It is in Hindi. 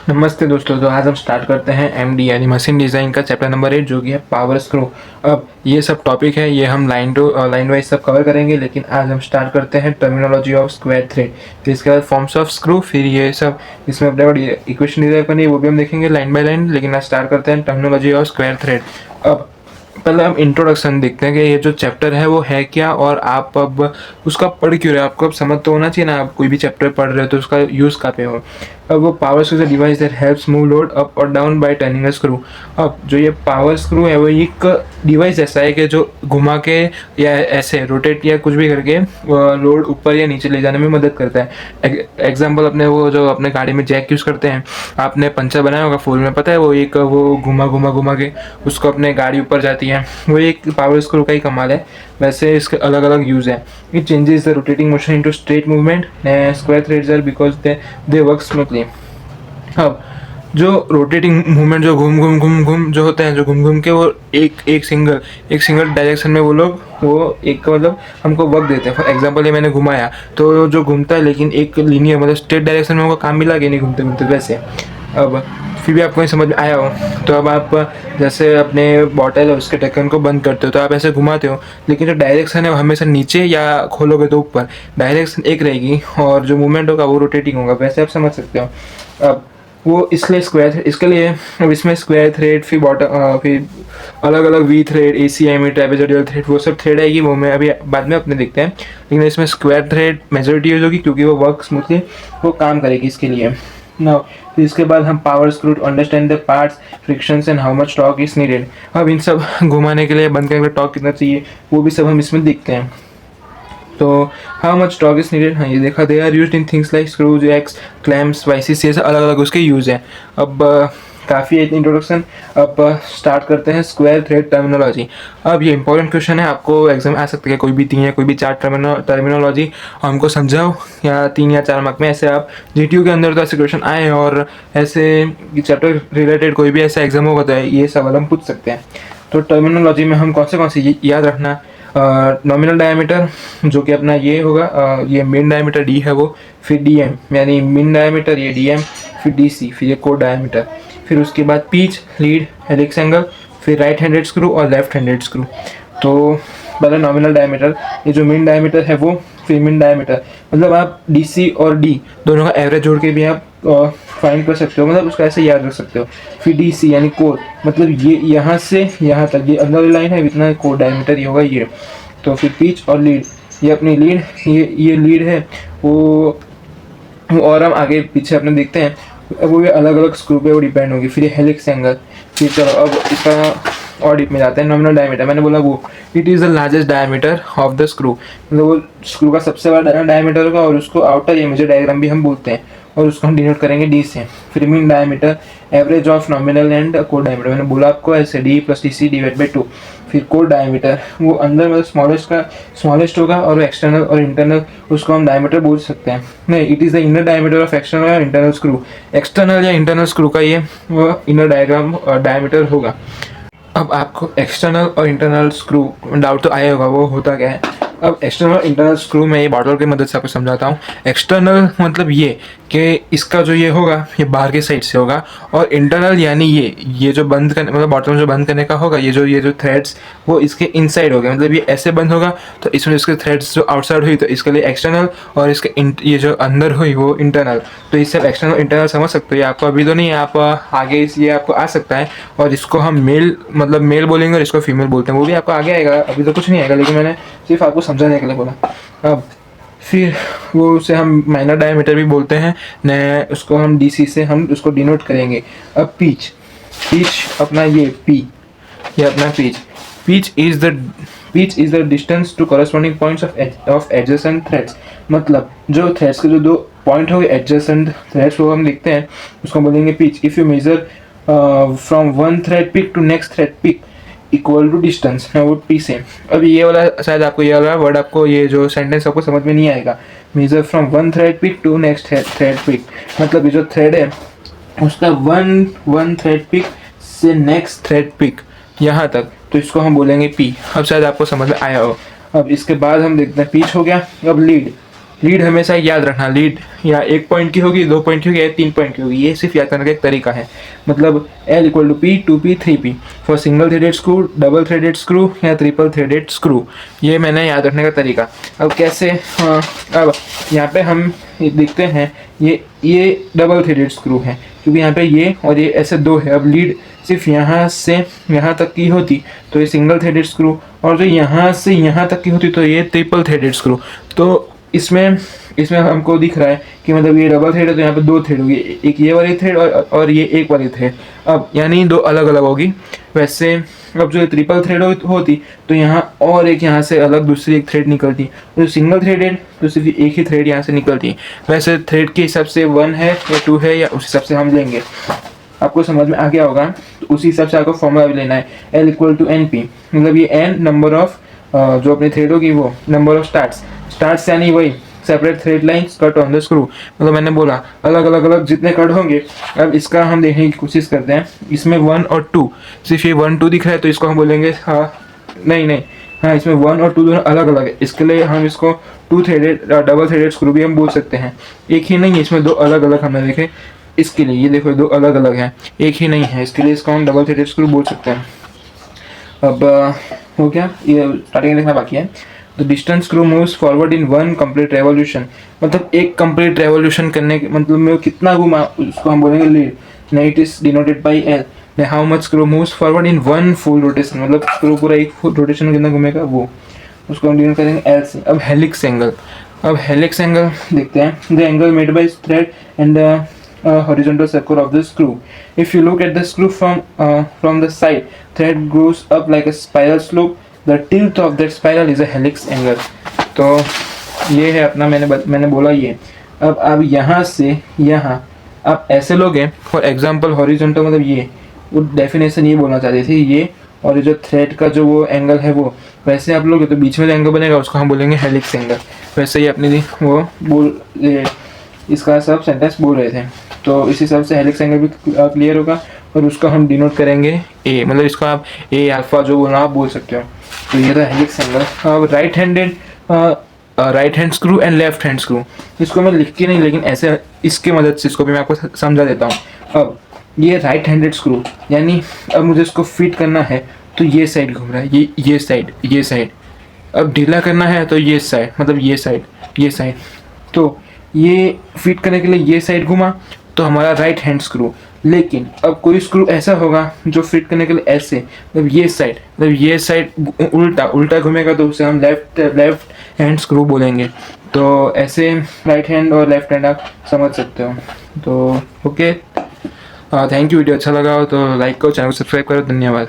नमस्ते दोस्तों। तो आज हम स्टार्ट करते हैं एमडी यानी मशीन डिज़ाइन का चैप्टर नंबर 8 जो कि है पावर स्क्रू। अब ये सब टॉपिक है, ये हम लाइन वाइज सब कवर करेंगे, लेकिन आज हम स्टार्ट करते हैं टर्मिनोलॉजी ऑफ स्क्वायर थ्रेड। फिर इसके बाद फॉर्म्स ऑफ स्क्रू, फिर ये सब इसमें अपने इक्वेशन डिराइव करनी है वो भी हम देखेंगे लाइन बाय लाइन, लेकिन आज स्टार्ट करते हैं टर्मिनोलॉजी ऑफ स्क्वायर थ्रेड। अब पहले हम इंट्रोडक्शन देखते हैं कि ये जो चैप्टर है वो है क्या और आप अब उसका पढ़ क्यों रहे हो। आपको अब समझ तो होना चाहिए ना, आप कोई भी चैप्टर पढ़ रहे हो तो उसका यूज़ कहाँ पे हो। अब वो power screw is a device that helps move load up और down by turning a screw. अब जो ये पावर स्क्रू है वो एक डिवाइस ऐसा है कि जो घुमा के या ऐसे रोटेट या कुछ भी करके लोड ऊपर या नीचे ले जाने में मदद करता है। एग्जाम्पल अपने वो जो अपने गाड़ी में जैक यूज़ करते हैं, आपने पंचर बनाया होगा फुल में, पता है वो एक वो घुमा के उसको अपने गाड़ी ऊपर जाती है, वो एक पावर स्क्रू का ही कमाल है। वैसे इसके अलग अलग यूज़ है। It changes the rotating motion into straight movement. Square threads are because they work smoothly. अब जो रोटेटिंग मूवमेंट जो घूम जो होते हैं, जो घूम के वो एक सिंगल डायरेक्शन में वो लोग वो एक मतलब हमको वर्क देते हैं। फॉर एग्जांपल ये मैंने घुमाया तो जो घूमता है, लेकिन एक लीनियर मतलब स्ट्रेट डायरेक्शन में हमको काम मिला कि नहीं घूमते घूमते वैसे। अब फिर भी आपको ये समझ में आया हो तो अब आप जैसे अपने बॉटल है उसके ढक्कन को बंद करते हो तो आप ऐसे घुमाते हो, लेकिन जो डायरेक्शन है वो हमेशा नीचे या खोलोगे तो ऊपर, डायरेक्शन एक रहेगी और जो मूवमेंट होगा वो रोटेटिंग होगा। वैसे आप समझ सकते हो। अब वो इसलिए स्क्वायर इसके लिए अब इसमें स्क्वायर थ्रेड फिर बॉटम फिर अलग अलग V thread, ACME, trapezoidal thread, वो सब थ्रेड आएगी, वो मैं अभी बाद में अपने देखते हैं। लेकिन इसमें स्क्वायर थ्रेड मेजॉरिटी यूज होगी क्योंकि वो वर्क स्मूथली वो काम करेगी इसके लिए। नाउ फिर इसके बाद हम power screw to understand the parts, frictions and how much torque is needed. अब इन सब घुमाने के लिए बंद करने के लिए टॉर्क कितना चाहिए वो भी सब हम इसमें देखते हैं। तो how much torque is needed, हाँ ये देखा, they are used in things like screws, axe, clamps, vices, ये सब अलग अलग उसके यूज़ हैं। अब काफ़ी है इंट्रोडक्शन। अब स्टार्ट करते हैं स्क्वायर थ्रेड टर्मिनोलॉजी। अब ये इंपॉर्टेंट क्वेश्चन है, आपको एग्जाम में आ सकता है कोई भी 3 या कोई भी 4 टर्मिनोलॉजी हमको समझाओ, या 3 या 4 मार्क में ऐसे आप GTU के अंदर तो ऐसे क्वेश्चन आए और ऐसे चैप्टर रिलेटेड कोई भी ऐसा एग्जाम होगा तो ये सवाल हम पूछ सकते हैं। तो टर्मिनोलॉजी में हम कौन से याद रखना, नॉमिनल डायमीटर जो कि अपना ये होगा, ये मेन डायमीटर D है वो, फिर DM यानी मिन डायमीटर ये DM, फिर DC, फिर ये कोर डायमीटर, फिर उसके बाद पीच, लीड, हेलिक्स एंगल, फिर राइट हैंडेड स्क्रू और लेफ्ट हैंडेड स्क्रू। तो पहले नॉमिनल डायमीटर, ये जो मेन डायमीटर है वो, फिर मिन डायमीटर मतलब आप DC और D दोनों का एवरेज जोड़ के भी आप फाइंड कर सकते हो, मतलब उसका ऐसे याद रख सकते हो। फिर DC यानी कोर, मतलब ये यहाँ से यहाँ तक ये अंदर लाइन है, इतना कोर डायमीटर ये होगा ये। तो फिर पिच और लीड, ये अपनी लीड, ये लीड है वो और हम आगे पीछे अपने देखते हैं, अब वो भी अलग अलग स्क्रू पे वो डिपेंड होगी। फिर ये हेलिक्स एंगल, फिर चलो अब इसका और डीप में जाते हैं। नॉमिनल डायमीटर मैंने बोला वो, it is the largest diameter of the screw, मतलब वो स्क्रू का सबसे बड़ा डायमीटर होगा और उसको आउटर इमेज डायग्राम भी हम बोलते हैं और उसको हम डिनोट करेंगे D से। फिर mean diameter, average of nominal and core diameter, मैंने बोला आपको ऐसे D + DC डिवाइड बाई 2। फिर कोर डायमीटर वो अंदर मतलब स्मॉलेस्ट होगा और एक्सटर्नल और इंटरनल उसको हम डायमीटर बोल सकते हैं। नहीं, it is the inner diameter of external और इंटरनल स्क्रू, एक्सटर्नल या इंटरनल स्क्रू का ये वो इनर डायमीटर होगा। अब आपको एक्सटर्नल और इंटरनल स्क्रू डाउट तो आया होगा वो होता क्या है। अब एक्सटर्नल इंटरनल स्क्रू में ये बॉटल की मदद से आपको समझाता हूँ। एक्सटर्नल मतलब ये कि इसका जो ये होगा ये बाहर के साइड से होगा, और इंटरनल यानी ये जो बंद करने मतलब बॉटल जो बंद करने का होगा, ये जो थ्रेड्स वो इसके इनसाइड हो गए, मतलब ये ऐसे बंद होगा तो इसमें इसके थ्रेड्स जो आउटसाइड हुई तो इसके लिए एक्सटर्नल, और इसके ये जो अंदर हुई वो इंटरनल। तो इससे आप एक्सटर्नल इंटरनल समझ सकते हो। ये आपको अभी तो नहीं है, आप आगे ये आपको आ सकता है, और इसको हम मेल बोलेंगे और इसको फीमेल बोलते हैं, वो भी आपको आगे आएगा, अभी तो कुछ नहीं आएगा, लेकिन मैंने सिर्फ आपको समझाने के लिए बोला। अब फिर वो उसे हम माइनर डायमीटर भी बोलते हैं न, उसको हम DC से हम उसको डिनोट करेंगे। अब पिच अपना ये P, ये अपना pitch is the distance to corresponding points of adjacent threads, मतलब जो थ्रेड्स के जो दो पॉइंट हो गए एडजेसेंट थ्रेड्स वो हम लिखते हैं, उसको बोलेंगे pitch. If you measure from one thread peak to next thread peak equal to distance है वो P से। अब ये वाला शायद आपको ये वाला वर्ड आपको ये जो सेंटेंस आपको समझ में नहीं आएगा। Measure from one thread peak to next thread peak, मतलब ये जो थ्रेड है उसका वन थ्रेड पिक से नेक्स्ट थ्रेड पिक यहाँ तक, तो इसको हम बोलेंगे P। अब शायद आपको समझ में आया हो। अब इसके बाद हम देखते हैं पिच हो गया। अब लीड हमेशा याद रखना, लीड या 1 पॉइंट की होगी, 2 पॉइंट की होगी या 3 पॉइंट की होगी, ये सिर्फ याद करने का एक तरीका है। मतलब L equal to P 2P 3P for single threaded screw, double threaded screw या ट्रिपल थ्रेडेड स्क्रू, ये मैंने याद रखने का तरीका। अब कैसे, हाँ, अब यहाँ पे हम देखते हैं ये डबल थ्रेडेड स्क्रू है, क्योंकि यहाँ पे ये और ये ऐसे दो है। अब लीड सिर्फ यहाँ से यहाँ तक की होती तो ये सिंगल थ्रेडेड स्क्रू, और जो यहाँ से यहाँ तक की होती तो ये ट्रिपल थ्रेडेड स्क्रू। तो इसमें हमको दिख रहा है कि मतलब ये डबल थ्रेड है तो यहाँ पे 2 थ्रेड होगी, एक ये वाली थ्रेड और ये एक वाली थ्रेड, अब यानी 2 अलग अलग होगी। वैसे अब जो ट्रिपल थ्रेड होती तो यहाँ और एक यहाँ से अलग दूसरी एक थ्रेड निकलती, तो सिंगल थ्रेडेड तो सिर्फ एक ही थ्रेड यहाँ से निकलती। वैसे थ्रेड के हिसाब से 1 है या 2 है या उस हिसाब से हम लेंगे। आपको समझ में आ गया होगा, तो उसी हिसाब से आपको फॉर्मूला भी लेना है। L इक्वल टू NP, मतलब ये N नंबर ऑफ जो अपनी थ्रेड होगी वो नंबर ऑफ स्टार्ट्स यानी वही separate thread lines cut on the screw. मतलब मैंने बोला अलग जितने कट होंगे। अब इसका हम देखने की कोशिश करते हैं। इसमें 1 और 2, सिर्फ ये 1 2 दिख रहा है तो इसको हम बोलेंगे नहीं, हाँ इसमें 1 और 2 दोनों अलग अलग है, इसके लिए हम इसको 2 थ्रेडेड डबल थ्रेडेड स्क्रू भी हम बोल सकते हैं। एक ही नहीं है, इसमें 2 अलग अलग हमने देखे, इसके लिए ये देखो 2 अलग अलग हैं, एक ही नहीं है, इसके लिए इसको हम डबल थ्रेडेड स्क्रू बोल सकते हैं। अब हो गया, ये स्टार्टिंग देखना बाकी है। The distance screw moves forward in 1 complete revolution, मतलब एक कंप्लीट रेवोल्यूशन करने के मतलब में कितना घुमा उसको हम बोलेंगे lead. It is denoted by L। How much screw moves forward in 1 full rotation, मतलब स्क्रू पूरा एक फुल रोटेशन में कितना घूमेगा वो, उसको हम डिनोट करेंगे L से। अब हेलिक्स एंगल, देखते हैं। The angle made by thread and horizontal circle of the screw. If you look at the screw from the side, thread goes up like a spiral slope. The tilt of that spiral is a helix angle. तो ये है अपना, मैंने बोला ये। अब आप यहाँ से यहाँ आप ऐसे लोगे, फॉर एग्जांपल हॉरिजॉन्टल, मतलब ये वो डेफिनेशन ये बोलना चाहते थे ये, और जो थ्रेड का जो वो एंगल है वो वैसे आप लोगे तो बीच में जो एंगल बनेगा उसको हम बोलेंगे हेलिक्स एंगल। वैसे ही अपनी वो इसका सब सेंटेंस बोल रहे थे, तो इस हिसाब से हेलिक्स एंगल भी क्लियर होगा, और उसको हम डिनोट करेंगे A, मतलब इसको आप A अल्फा जो बोलना आप बोल सकते हो। तो ये था हेलिक्स एंगल। अब right hand screw and left hand screw, इसको मैं लिख के नहीं, लेकिन ऐसे इसके मदद से इसको भी मैं आपको समझा देता हूँ। अब ये राइट हैंडेड स्क्रू, यानी अब मुझे इसको फिट करना है तो ये साइड घूम रहा है, ये साइड। अब ढीला करना है तो ये साइड, मतलब ये साइड। तो ये फिट करने के लिए ये साइड घुमा तो हमारा राइट हैंड स्क्रू। लेकिन अब कोई स्क्रू ऐसा होगा जो फिट करने के लिए ऐसे, मतलब ये साइड उल्टा घूमेगा तो उसे हम लेफ्ट हैंड स्क्रू बोलेंगे। तो ऐसे राइट हैंड और लेफ्ट हैंड आप समझ सकते हो। तो ओके, थैंक यू। वीडियो अच्छा लगा हो तो लाइक करो, चैनल को सब्सक्राइब करो। धन्यवाद।